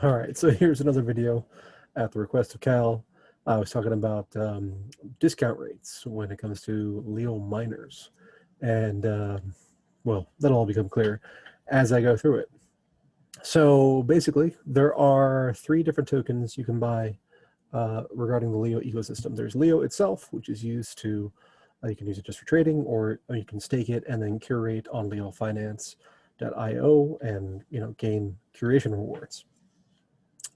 All right, so here's another video at the request of Cal. I was talking about discount rates when it comes to Leo miners. And, well, that'll all become clear as I go through it. So basically, there are 3 different tokens you can buy regarding the Leo ecosystem. There's Leo itself, which is used to, you can use it just for trading, or you can stake it and then curate on leofinance.io and gain curation rewards.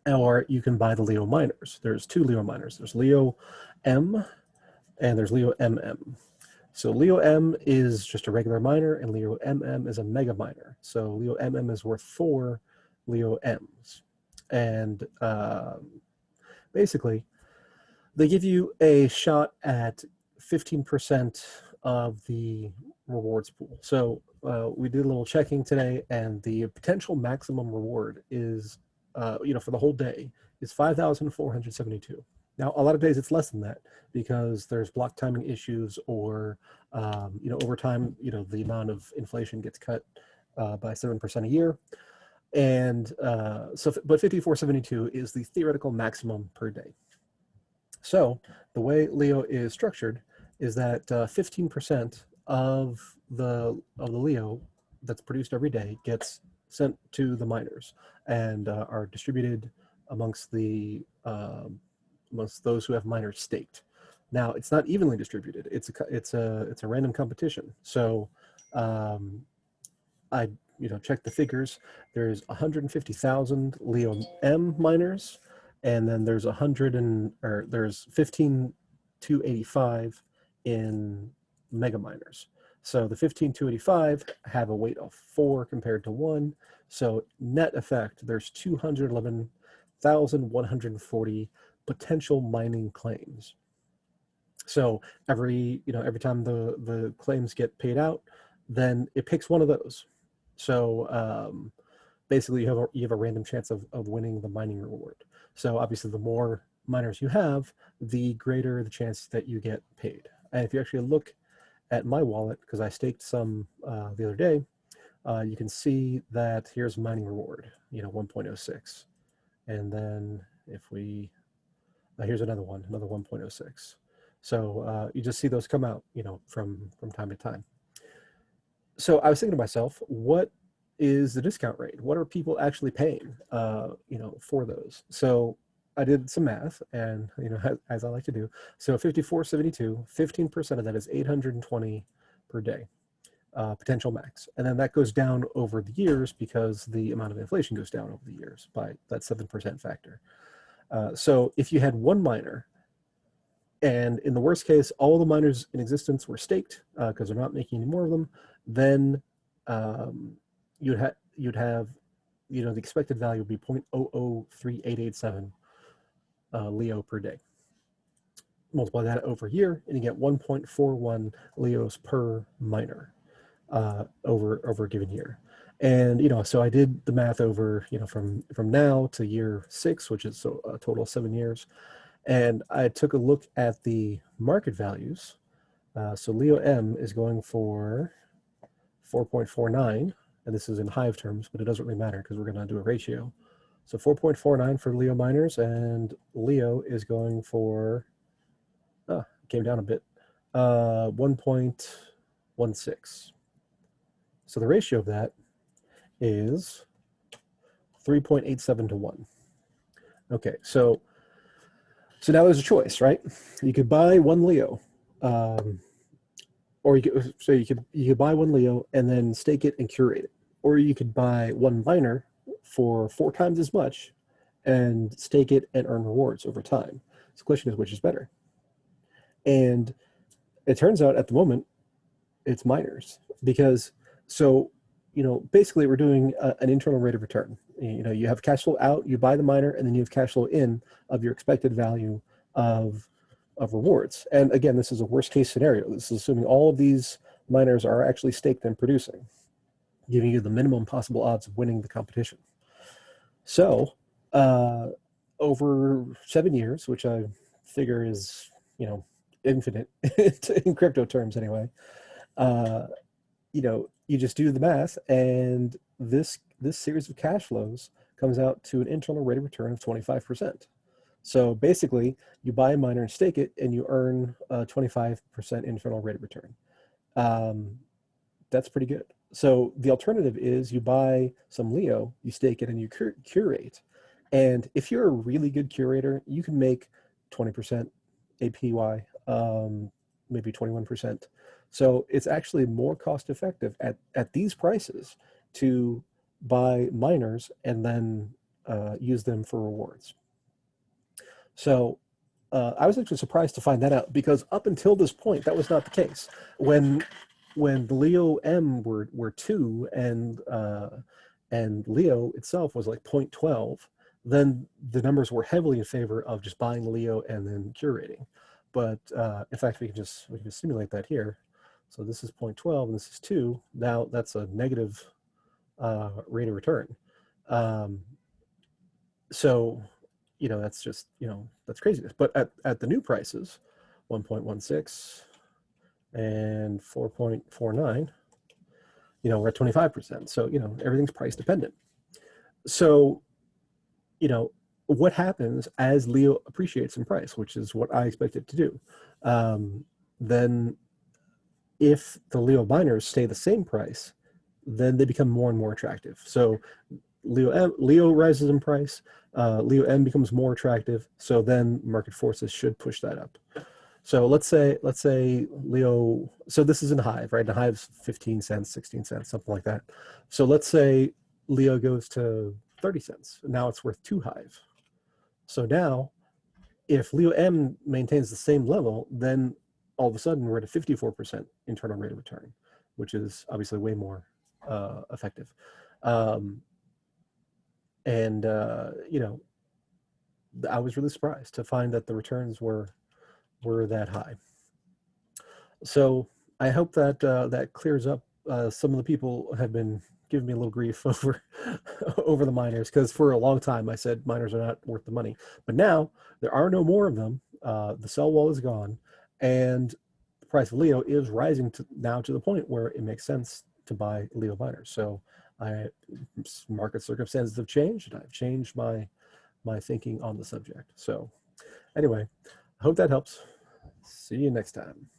Or you can buy the Leo miners. There's 2 Leo miners. There's Leo M and there's Leo MM. So Leo M is just a regular miner and Leo MM is a mega miner. So Leo MM is worth 4 Leo M's. And basically, they give you a shot at 15% of the rewards pool. So we did a little checking today, and the potential maximum reward is for the whole day is 5,472. Now, a lot of days it's less than that because there's block timing issues, or over time, the amount of inflation gets cut by 7% a year, and but 5,472 is the theoretical maximum per day. So the way Leo is structured is that 15% of the Leo that's produced every day gets sent to the miners and are distributed amongst the amongst those who have miners staked. Now, it's not evenly distributed. It's a random competition. So I checked the figures. There's 150,000 Leo M miners, and then there's 15,285 in mega miners. So the 15,285 have a weight of 4 compared to 1. So net effect, there's 211,140 potential mining claims. So every time the claims get paid out, then it picks one of those. So basically, you have a random chance of winning the mining reward. So obviously, the more miners you have, the greater the chance that you get paid. And if you actually look at my wallet, because I staked some the other day, you can see that here's mining reward, 1.06. And then if we, here's another 1.06. So you just see those come out, from time to time. So I was thinking to myself, what is the discount rate? What are people actually paying, for those? So I did some math, and as I like to do. So 5,472, 15% of that is 820 per day, potential max, and then that goes down over the years because the amount of inflation goes down over the years by that 7% factor. So if you had one miner, and in the worst case, all the miners in existence were staked because they're not making any more of them, then you'd have the expected value would be 0.003887 Leo per day. Multiply that over a year, and you get 1.41 Leos per miner over a given year. And so I did the math over from now to year 6, which is a total of 7 years, and I took a look at the market values. So Leo M is going for 4.49, and this is in Hive terms, but it doesn't really matter because we're going to do a ratio. So 4.49 for Leo miners, and Leo is going for, came down a bit, 1.16. So the ratio of that is 3.87 to 1. Okay, so now there's a choice, right? You could buy one Leo, or you could buy one Leo and then stake it and curate it, or you could buy one miner for 4 times as much and stake it and earn rewards over time. So the question is, which is better? And it turns out at the moment, it's miners, because basically we're doing an internal rate of return. You have cash flow out, you buy the miner, and then you have cash flow in of your expected value of rewards. And again, this is a worst case scenario. This is assuming all of these miners are actually staked and producing, giving you the minimum possible odds of winning the competition. So over 7 years, which I figure is, infinite in crypto terms anyway, you just do the math, and this series of cash flows comes out to an internal rate of return of 25%. So basically, you buy a miner and stake it, and you earn a 25% internal rate of return. That's pretty good. So the alternative is you buy some Leo, you stake it, and you curate. And if you're a really good curator, you can make 20% APY, maybe 21%. So it's actually more cost effective at these prices to buy miners and then use them for rewards. So I was actually surprised to find that out, because up until this point, that was not the case. When the Leo M were 2 and Leo itself was like 0.12, then the numbers were heavily in favor of just buying Leo and then curating. But in fact, we can just simulate that here. So this is 0.12 and this is 2. Now that's a negative rate of return. So, that's just, that's craziness. But at the new prices, 1.16 and 4.49, we're at 25%. So, everything's price dependent. So, what happens as Leo appreciates in price, which is what I expect it to do, then if the Leo miners stay the same price, then they become more and more attractive. So Leo rises in price, Leo M becomes more attractive, so then market forces should push that up. So let's say Leo, so this is in Hive, right? The Hive's 15 cents, 16 cents, something like that. So let's say Leo goes to 30 cents. Now it's worth 2 Hive. So now, if Leo M maintains the same level, then all of a sudden we're at a 54% internal rate of return, which is obviously way more effective. I was really surprised to find that the returns were that high. So I hope that that clears up. Some of the people have been giving me a little grief over the miners, because for a long time I said miners are not worth the money, but now there are no more of them. The sell wall is gone, and the price of Leo is rising now to the point where it makes sense to buy Leo miners. So market circumstances have changed, and I've changed my thinking on the subject. So anyway, I hope that helps. See you next time.